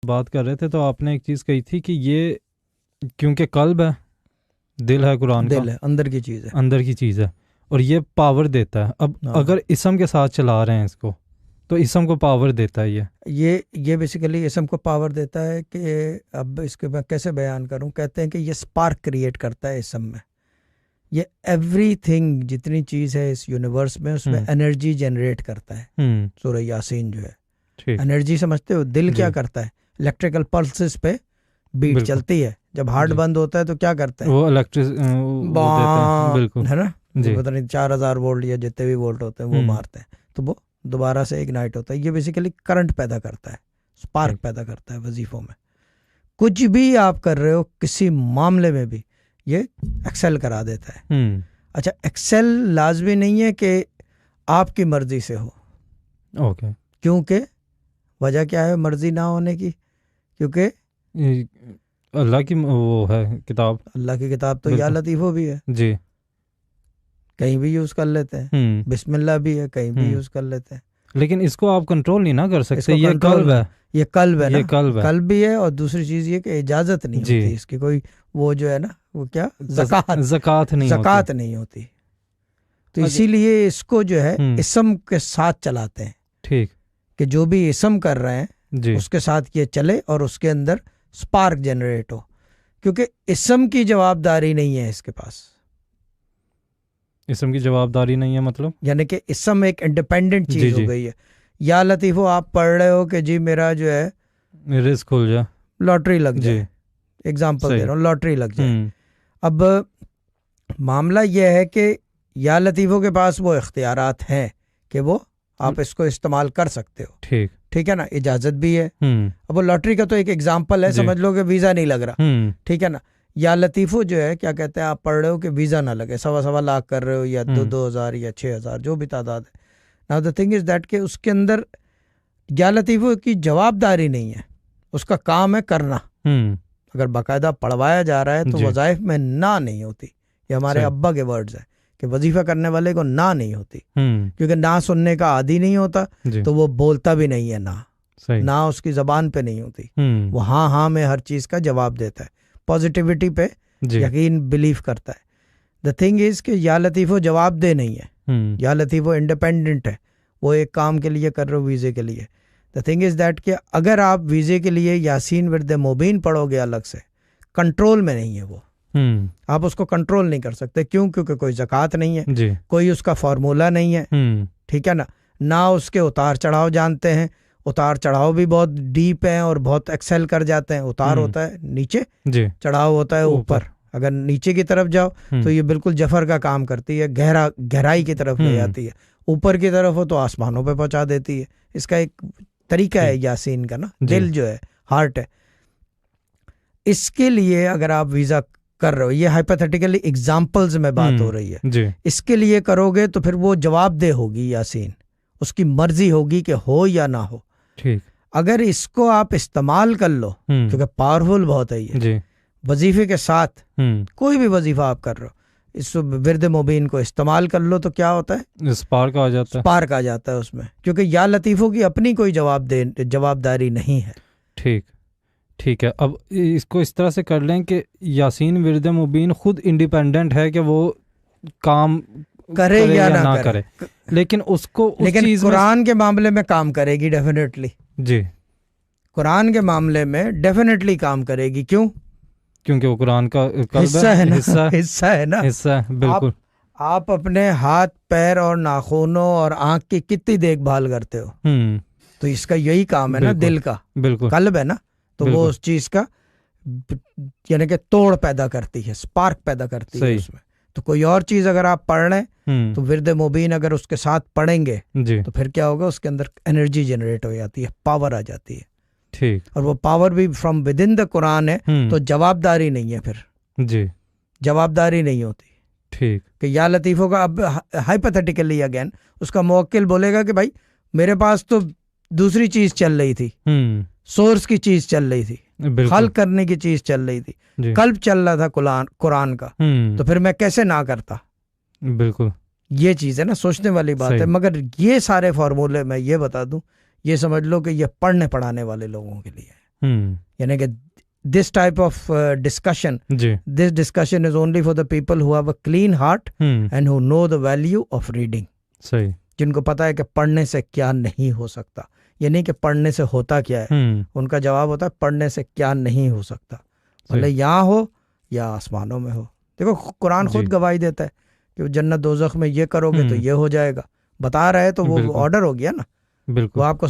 بات کر رہے تھے تو آپ نے ایک چیز کہی تھی کہ یہ کیونکہ قلب ہے، دل ہے قرآن کا، دل ہے، اندر کی چیز ہے، اندر کی چیز ہے، اور یہ پاور دیتا ہے. اب اگر اسم کے ساتھ چلا رہے ہیں اس کو تو اسم کو پاور دیتا ہے. یہ بیسیکلی اسم کو پاور دیتا ہے کہ اب اس کے میں کیسے بیان کروں. کہتے ہیں کہ یہ سپارک کریٹ کرتا ہے اسم میں. یہ ایوری تھنگ جتنی چیز ہے اس یونیورس میں اس میں انرجی جنریٹ کرتا ہے. سورہ یاسین جو ہے انرجی سمجھتے ہو. دل کیا کرتا ہے؟ الیکٹریکل پلسز پہ بیٹ چلتی ہے. جب ہارٹ بند ہوتا ہے تو کیا کرتا ہے؟ وہ بالکل ہے نا، پتہ نہیں 4000 وولٹ یا جتنے بھی وولٹ ہوتے ہیں وہ مارتے ہیں تو وہ دوبارہ سے اگنائٹ ہوتا ہے. یہ بیسیکلی کرنٹ پیدا کرتا ہے، سپارک پیدا کرتا ہے وظیفوں میں. کچھ بھی آپ کر رہے ہو کسی معاملے میں بھی یہ ایکسل کرا دیتا ہے. اچھا، ایکسل لازمی نہیں ہے کہ آپ کی مرضی سے ہو. اوکے. کیونکہ وجہ کیا ہے مرضی نہ ہونے کی؟ کیونکہ اللہ کی وہ ہے کتاب، اللہ کی کتاب تو یا لطیفو بھی ہے جی، کہیں بھی یوز کر لیتے ہیں. بسم اللہ بھی ہے کہیں بھی یوز کر لیتے ہیں. لیکن اس کو آپ کنٹرول نہیں نہ کر سکتے. یہ قلب ہے، یہ قلب ہے نا، قلب بھی ہے. اور دوسری چیز یہ کہ اجازت نہیں ہوتی اس کی کوئی. وہ جو ہے نا وہ کیا زکوٰۃ نہیں ہوتی. تو اسی لیے اس کو جو ہے اسم کے ساتھ چلاتے ہیں. ٹھیک، کہ جو بھی اسم کر رہے ہیں اس کے ساتھ یہ چلے اور اس کے اندر سپارک جنریٹ ہو. کیونکہ اسم کی جوابداری نہیں ہے اس کے پاس. اسم کی جوابداری نہیں ہے مطلب یعنی کہ اسم ایک انڈیپینڈنٹ چیز ہو گئی ہے. یا لطیفو آپ پڑھ رہے ہو کہ جی میرا جو ہے رزق کھل جائے، لاٹری لگ جائے. ایگزامپل دے رہا ہوں، لاٹری لگ جائے. اب معاملہ یہ ہے کہ یا لطیفوں کے پاس وہ اختیارات ہیں کہ وہ آپ اس کو استعمال کر سکتے ہو. ٹھیک ہے نا، اجازت بھی ہے. اب وہ لاٹری کا تو ایک ایگزامپل ہے، سمجھ لو کہ ویزا نہیں لگ رہا. ٹھیک ہے نا. یا لطیفو جو ہے کیا کہتے ہیں، آپ پڑھ رہے ہو کہ ویزا نہ لگے، 1.25 لاکھ کر رہے ہو یا 2,000 یا 6,000 جو بھی تعداد ہے. Now the thing is that کہ اس کے اندر یا لطیفو کی جوابداری نہیں ہے، اس کا کام ہے کرنا. اگر باقاعدہ پڑھوایا جا رہا ہے تو وظائف میں نہ نہیں ہوتی. یہ ہمارے ابا کے ورڈز ہیں کہ وظیفہ کرنے والے کو نہ نہیں ہوتی. کیونکہ نہ سننے کا عادی نہیں ہوتا تو وہ بولتا بھی نہیں ہے. نہ اس کی زبان پہ نہیں ہوتی. وہ ہاں میں ہر چیز کا جواب دیتا ہے. پازیٹیوٹی پہ یقین بلیف کرتا ہے. دا تھنگ از کہ یا لطیفو جواب دہ نہیں ہے. یا لطیفو انڈیپینڈنٹ ہے. وہ ایک کام کے لیے کر رہے ہو، ویزے کے لیے. دا تھنگ از دیٹ کہ اگر آپ ویزے کے لیے یاسین ورد مبین پڑھو گے الگ سے، کنٹرول میں نہیں ہے وہ. آپ اس کو کنٹرول نہیں کر سکتے. کیوں؟ کیونکہ کوئی زکوٰۃ نہیں ہے، کوئی اس کا فارمولا نہیں ہے. ٹھیک ہے نا. نہ اس کے اتار چڑھاؤ جانتے ہیں. اتار چڑھاؤ بھی بہت ڈیپ ہیں اور بہت ایکسل کر جاتے ہیں. اتار ہوتا ہے نیچے، چڑھاؤ ہوتا ہے اوپر. اگر نیچے کی طرف جاؤ تو یہ بالکل جفر کا کام کرتی ہے، گہرائی کی طرف لے جاتی ہے. اوپر کی طرف ہو تو آسمانوں پہ پہنچا دیتی ہے. اس کا ایک طریقہ ہے یاسین کا نا. دل جو ہے، ہارٹ ہے. اس کے لیے اگر آپ ویزا کر رہے ہو، یہ ہائپوتھیٹیکلی ایگزامپلز میں بات ہو رہی ہے، اس کے لیے کرو گے تو پھر وہ جواب دہ ہوگی یاسین. اس کی مرضی ہوگی کہ ہو یا نہ ہو. اگر اس کو آپ استعمال کر لو، کیونکہ پاورفل بہت ہے یہ. وظیفے کے ساتھ کوئی بھی وظیفہ آپ کر رہے ہو، اس ورد مبین کو استعمال کر لو تو کیا ہوتا ہے؟ سپارک آ جاتا ہے. سپارک آ جاتا ہے اس میں. کیونکہ یا لطیفوں کی اپنی کوئی جوابداری نہیں ہے. ٹھیک ہے. اب اس کو اس طرح سے کر لیں کہ یاسین ورد مبین خود انڈیپینڈنٹ ہے کہ وہ کام کرے یا نہ کرے. لیکن اس کو لیکن قرآن کے معاملے میں کام کرے گی ڈیفینیٹلی. قرآن کے معاملے میں ڈیفینیٹلی کام کرے گی. کیوں؟ کیونکہ وہ قرآن کا حصہ ہے نا. بالکل. آپ اپنے ہاتھ پیر اور ناخنوں اور آنکھ کی کتنی دیکھ بھال کرتے ہو، تو اس کا یہی کام ہے نا. دل کا قلب ہے نا. تو وہ اس چیز کا یعنی کہ توڑ پیدا کرتی ہے، سپارک پیدا کرتی ہے اس میں. تو کوئی اور چیز اگر آپ پڑھ رہے ہیں تو ورد مبین اگر اس کے ساتھ پڑھیں گے تو پھر کیا ہوگا؟ اس کے اندر انرجی جنریٹ ہو جاتی ہے، پاور آ جاتی ہے. اور وہ پاور بھی فرام ود ان دا قرآن ہے. تو جوابداری نہیں ہے، پھر جوابداری نہیں ہوتی. کہ یا لطیفوں کا اب ہائپوتھیٹیکلی اگین اس کا موکل بولے گا کہ بھائی میرے پاس تو دوسری چیز چل رہی تھی، سورس کی چیز چل رہی تھی، خلق کرنے کی چیز چل رہی تھی، قلب چل رہا تھا قرآن کا، تو پھر میں کیسے نہ کرتا؟ بالکل یہ چیز ہے نا، سوچنے والی بات ہے. مگر یہ سارے فارمولے میں یہ بتا دوں، یہ سمجھ لو کہ یہ پڑھنے پڑھانے والے لوگوں کے لیے ہے. یعنی کہ this type of discussion, this discussion is only for the people who have a clean heart and who know the value of reading. صحیح. جن کو پتا ہے کہ پڑھنے سے کیا نہیں ہو سکتا. یہ نہیں کہ پڑھنے سے ہوتا کیا ہے, ان کا جواب ہوتا ہے پڑھنے سے کیا نہیں ہو سکتا, بھلے یہاں ہو یا آسمانوں میں ہو. دیکھو قرآن خود گواہی دیتا ہے کہ جنت دوزخ میں یہ کرو گے تو یہ ہو جائے گا. بتا رہے تو وہ آرڈر ہو گیا نا, بالکل وہ آپ کو